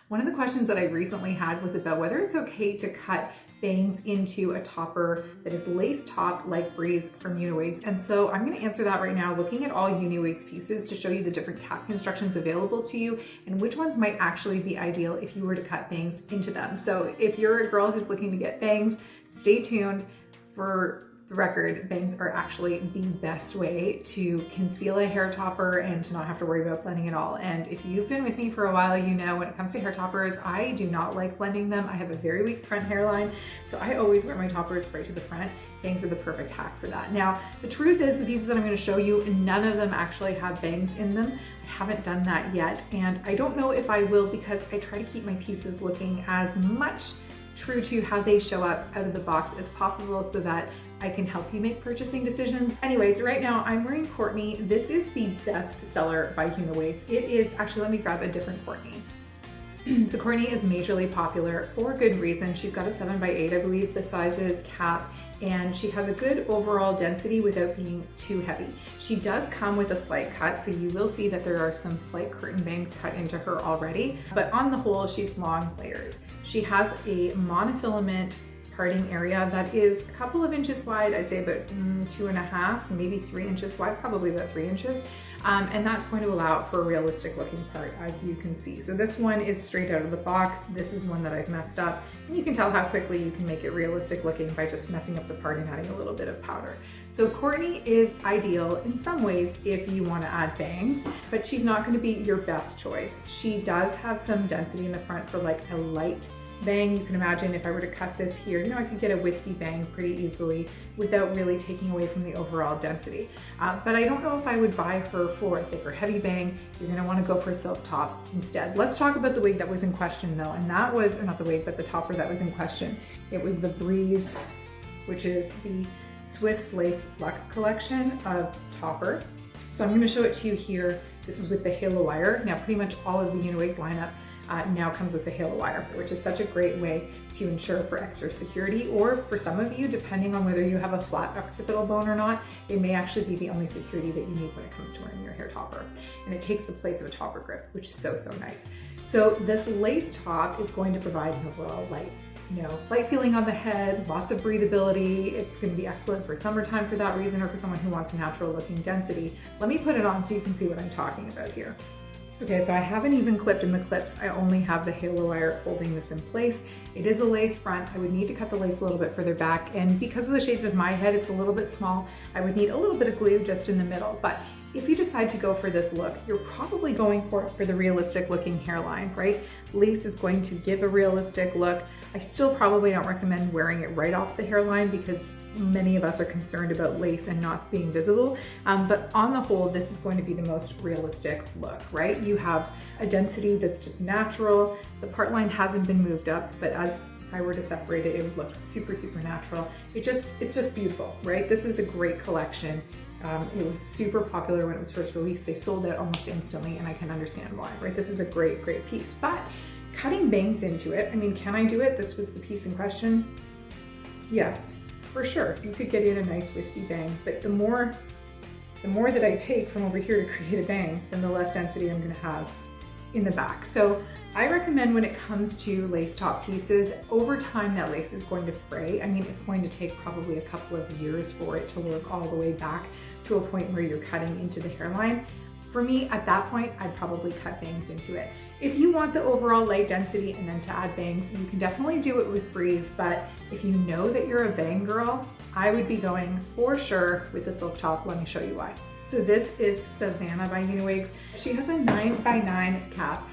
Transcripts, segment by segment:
One of the questions that I recently had was about whether it's okay to cut bangs into a topper that is lace top like Breeze from UniWigs. And so I'm going to answer that right now, looking at all UniWigs pieces to show you the different cap constructions available to you and which ones might actually be ideal if you were to cut bangs into them. So if you're a girl who's looking to get bangs, stay tuned. For the record, bangs are actually the best way to conceal a hair topper and to not have to worry about blending at all. And if you've been with me for a while, you know when it comes to hair toppers, I do not like blending them. I have a very weak front hairline, so I always wear my toppers right to the front. Bangs are the perfect hack for that. Now, the truth is the pieces that I'm going to show you, none of them actually have bangs in them. I haven't done that yet, and I don't know if I will because I try to keep my pieces looking as much true to how they show up out of the box as possible so that I can help you make purchasing decisions. Anyways, right now I'm wearing Courtney. This is the best seller by UniWigs. It is, actually let me grab a different Courtney. So Courtney is majorly popular for good reason. She's got a 7x8, I believe the size is, cap, and she has a good overall density without being too heavy. She does come with a slight cut, so you will see that there are some slight curtain bangs cut into her already, but on the whole, she's long layers. She has a monofilament parting area that is a couple of inches wide, I'd say about 2.5, maybe 3 inches wide, probably about 3 inches. And that's going to allow for a realistic looking part, as you can see. So this one is straight out of the box. This is one that I've messed up. And you can tell how quickly you can make it realistic looking by just messing up the part and adding a little bit of powder. So Courtney is ideal in some ways if you want to add bangs, but she's not going to be your best choice. She does have some density in the front for like a light bang. You can imagine if I were to cut this here, you know, I could get a wispy bang pretty easily without really taking away from the overall density. But I don't know if I would buy her for a thick or heavy bang. You're gonna wanna go for a silk top instead. Let's talk about the wig that was in question though. And that was, not the wig, but the topper that was in question. It was the Breeze, which is the Swiss Lace Luxe collection of topper. So I'm gonna show it to you here. This is with the halo wire. Now pretty much all of the UniWigs lineup now comes with the halo wire, which is such a great way to ensure for extra security, or for some of you, depending on whether you have a flat occipital bone or not, it may actually be the only security that you need when it comes to wearing your hair topper. And it takes the place of a topper grip, which is so, so nice. So this lace top is going to provide an overall light feeling on the head, lots of breathability. It's going to be excellent for summertime for that reason, or for someone who wants a natural looking density. Let me put it on so you can see what I'm talking about here. Okay, so I haven't even clipped in the clips. I only have the halo wire holding this in place. It is a lace front. I would need to cut the lace a little bit further back, and because of the shape of my head, it's a little bit small. I would need a little bit of glue just in the middle, but if you decide to go for this look, you're probably going for the realistic looking hairline, right? Lace is going to give a realistic look. I still probably don't recommend wearing it right off the hairline because many of us are concerned about lace and knots being visible. But on the whole, this is going to be the most realistic look, right? You have a density that's just natural. The part line hasn't been moved up, but as I were to separate it, it would look super, super natural. It's just beautiful, right? This is a great collection. It was super popular when it was first released. They sold out almost instantly, and I can understand why, right? This is a great, great piece, but cutting bangs into it, I mean, can I do it? This was the piece in question. Yes, for sure. You could get in a nice wispy bang, but the more that I take from over here to create a bang, then the less density I'm gonna have in the back. So I recommend when it comes to lace top pieces, over time that lace is going to fray. I mean, it's going to take probably a couple of years for it to work all the way back to a point where you're cutting into the hairline. For me, at that point, I'd probably cut bangs into it. If you want the overall light density and then to add bangs, you can definitely do it with Breeze, but if you know that you're a bang girl, I would be going for sure with the silk top. Let me show you why. So this is Savannah by UniWigs. She has a 9x9 cap.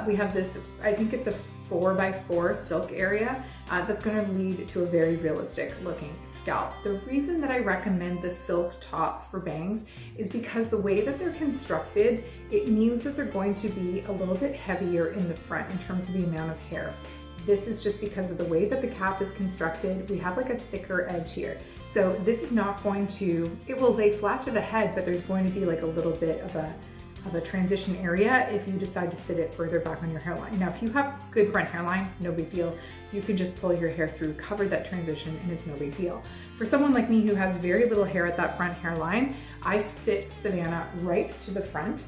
We have this, I think it's a 4x4 silk area that's going to lead to a very realistic looking scalp. The reason that I recommend the silk top for bangs is because the way that they're constructed, it means that they're going to be a little bit heavier in the front in terms of the amount of hair. This is just because of the way that the cap is constructed. We have like a thicker edge here. So this is not going to, it will lay flat to the head, but there's going to be like a little bit of a transition area if you decide to sit it further back on your hairline. Now, if you have good front hairline, no big deal. You can just pull your hair through, cover that transition, and it's no big deal. For someone like me who has very little hair at that front hairline, I sit Savannah right to the front.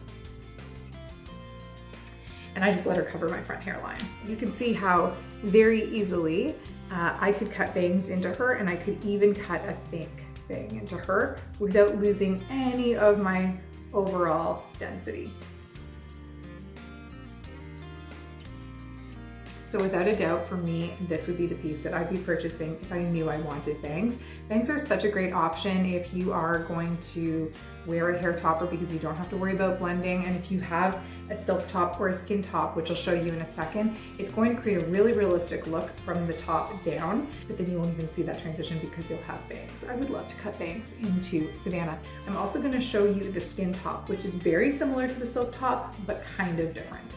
and I just let her cover my front hairline. You can see how very easily I could cut bangs into her, and I could even cut a thick bang into her without losing any of my overall density. So without a doubt, for me, this would be the piece that I'd be purchasing if I knew I wanted bangs. Bangs are such a great option if you are going to wear a hair topper because you don't have to worry about blending. And if you have a silk top or a skin top, which I'll show you in a second, it's going to create a really realistic look from the top down, but then you won't even see that transition because you'll have bangs. I would love to cut bangs into Savannah. I'm also going to show you the skin top, which is very similar to the silk top, but kind of different.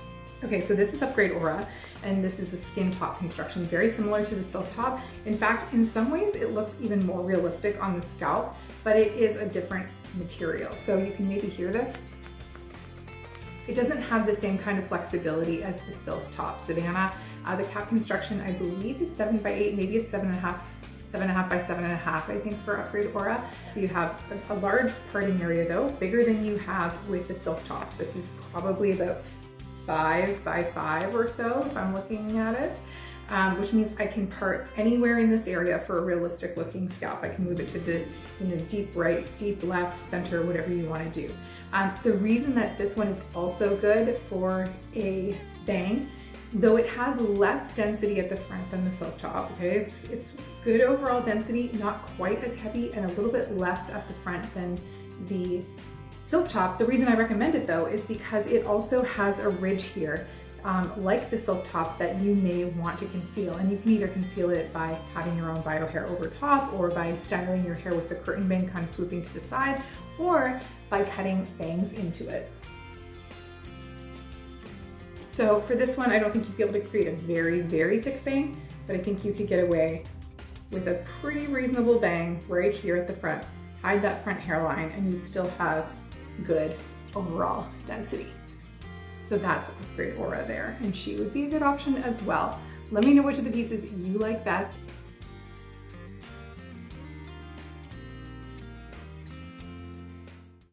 Okay, so this is Upgrade Aura, and this is a skin top construction, very similar to the silk top. In fact, in some ways it looks even more realistic on the scalp, but it is a different material. So you can maybe hear this. It doesn't have the same kind of flexibility as the silk top Savannah. The cap construction, I believe, is 7 by 8, maybe it's 7.5 by 7.5, I think, for Upgrade Aura. So you have a large parting area though, bigger than you have with the silk top. This is probably about 5 by 5 or so if I'm looking at it, which means I can part anywhere in this area for a realistic looking scalp. I can move it to the deep right, deep left, center, whatever you want to do. The reason that this one is also good for a bang, though it has less density at the front than the silk top, okay? It's good overall density, not quite as heavy, and a little bit less at the front than the silk top. The reason I recommend it though is because it also has a ridge here, like the silk top, that you may want to conceal. And you can either conceal it by having your own bio hair over top, or by styling your hair with the curtain bang kind of swooping to the side, or by cutting bangs into it. So for this one, I don't think you'd be able to create a very, very thick bang, but I think you could get away with a pretty reasonable bang right here at the front. Hide that front hairline and you'd still have good overall density. So that's Upgrade Aura there, and she would be a good option as well. Let me know which of the pieces you like best.